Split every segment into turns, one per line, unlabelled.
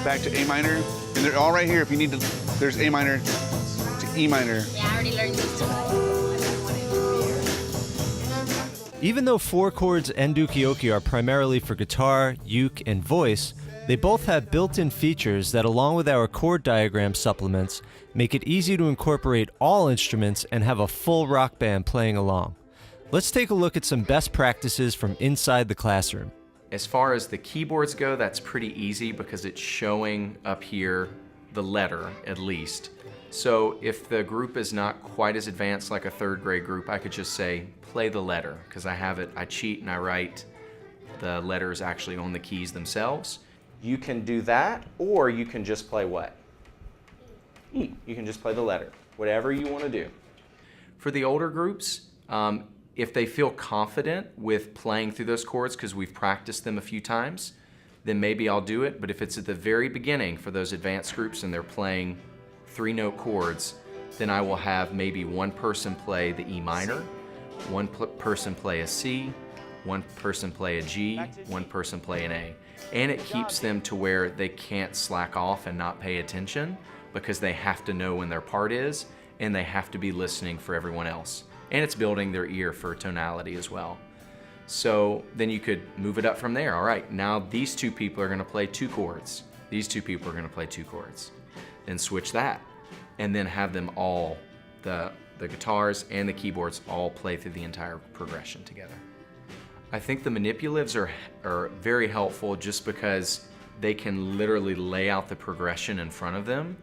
back to A minor, and they're all right here if you need to. There's A minor to E minor.
Yeah, I already learned these two.
Even though 4 chords and ukulele are primarily for guitar, uke, and voice, they both have built-in features that, along with our chord diagram supplements, make it easy to incorporate all instruments and have a full rock band playing along. Let's take a look at some best practices from inside the classroom.
As far as the keyboards go, that's pretty easy because it's showing up here the letter at least. So if the group is not quite as advanced like a 3rd grade group, I could just say, play the letter, because I have it, I cheat and I write the letters actually on the keys themselves. You can do that, or you can just play what? E. You can just play the letter, whatever you want to do. For the older groups, if they feel confident with playing through those chords because we've practiced them a few times, then maybe I'll do it. But if it's at the very beginning for those advanced groups and they're playing 3-note chords, then I will have maybe one person play the E minor, one person play a C, one person play a G, one person play an A. And it keeps them to where they can't slack off and not pay attention because they have to know when their part is and they have to be listening for everyone else. And it's building their ear for tonality as well. So then you could move it up from there. All right, now these 2 people are gonna play 2 chords. These 2 people are gonna play 2 chords. Then switch that. And then have them all, the guitars and the keyboards all play through the entire progression together. I think the manipulatives are very helpful just because they can literally lay out the progression in front of them,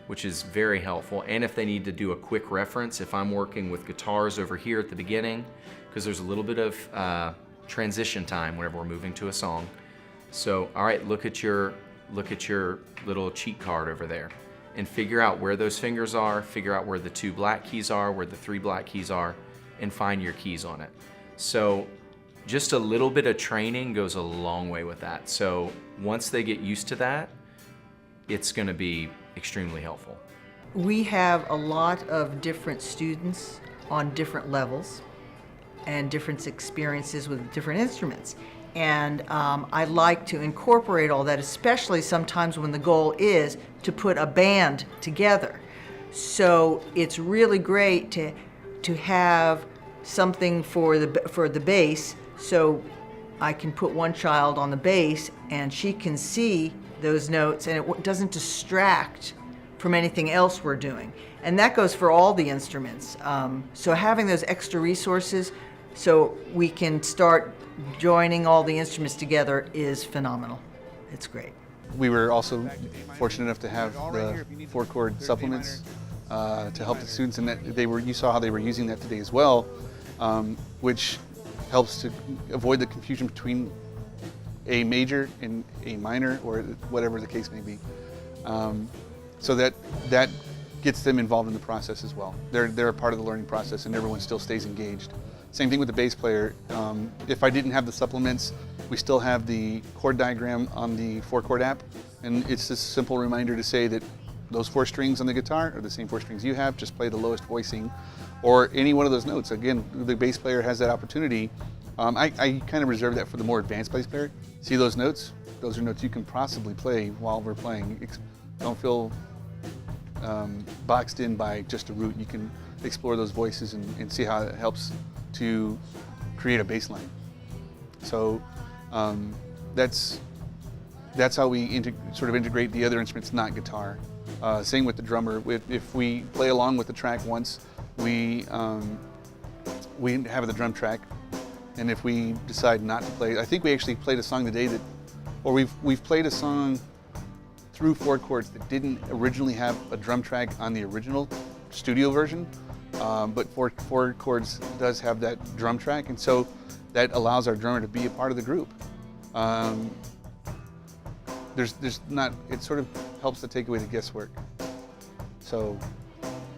which is very helpful. And if they need to do a quick reference, if I'm working with guitars over here at the beginning, because there's a little bit of transition time whenever we're moving to a song. So, all right, look at your little cheat card over there and figure out where those fingers are, figure out where the 2 black keys are, where the 3 black keys are, and find your keys on it. So just a little bit of training goes a long way with that. So once they get used to that, it's gonna be extremely helpful.
We have a lot of different students on different levels and different experiences with different instruments. And I like to incorporate all that, especially sometimes when the goal is to put a band together. So it's really great to have something for the bass, so I can put one child on the bass and she can see those notes and it doesn't distract from anything else we're doing. And that goes for all the instruments. So having those extra resources so we can start joining all the instruments together is phenomenal. It's great.
We were also fortunate enough to have the 4-chord supplements to help the students, and that you saw how they were using that today as well, which helps to avoid the confusion between A major and A minor, or whatever the case may be. So that gets them involved in the process as well. They're a part of the learning process, and everyone still stays engaged. Same thing with the bass player. If I didn't have the supplements, we still have the chord diagram on the 4-chord app, and it's just a simple reminder to say that those 4 strings on the guitar are the same 4 strings you have, just play the lowest voicing, or any one of those notes. Again, the bass player has that opportunity. I kind of reserve that for the more advanced bass player. See those notes? Those are notes you can possibly play while we're playing. Don't feel boxed in by just a root. You can explore those voices and see how it helps to create a bass line. So that's how we sort of integrate the other instruments, not guitar. Same with the drummer. If we play along with the track once, we have the drum track, and if we decide not to play, I think we actually played a song today we've played a song through 4 chords that didn't originally have a drum track on the original studio version, but 4 chords does have that drum track, and so that allows our drummer to be a part of the group. It sort of helps to take away the guesswork. So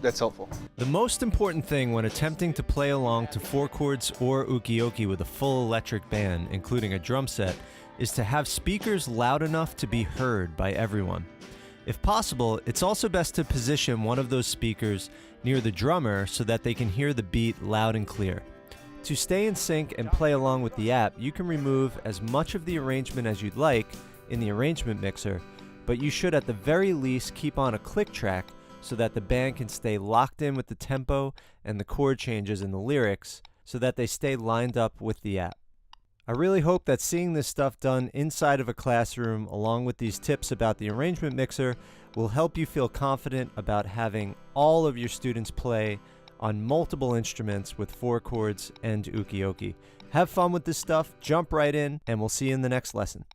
that's helpful.
The most important thing when attempting to play along to 4 chords or ukulele with a full electric band, including a drum set, is to have speakers loud enough to be heard by everyone. If possible, it's also best to position one of those speakers near the drummer so that they can hear the beat loud and clear. To stay in sync and play along with the app, you can remove as much of the arrangement as you'd like in the arrangement mixer, but you should at the very least keep on a click track so that the band can stay locked in with the tempo and the chord changes in the lyrics so that they stay lined up with the app. I really hope that seeing this stuff done inside of a classroom along with these tips about the arrangement mixer will help you feel confident about having all of your students play on multiple instruments with 4 chords and uke. Have fun with this stuff, jump right in, and we'll see you in the next lesson.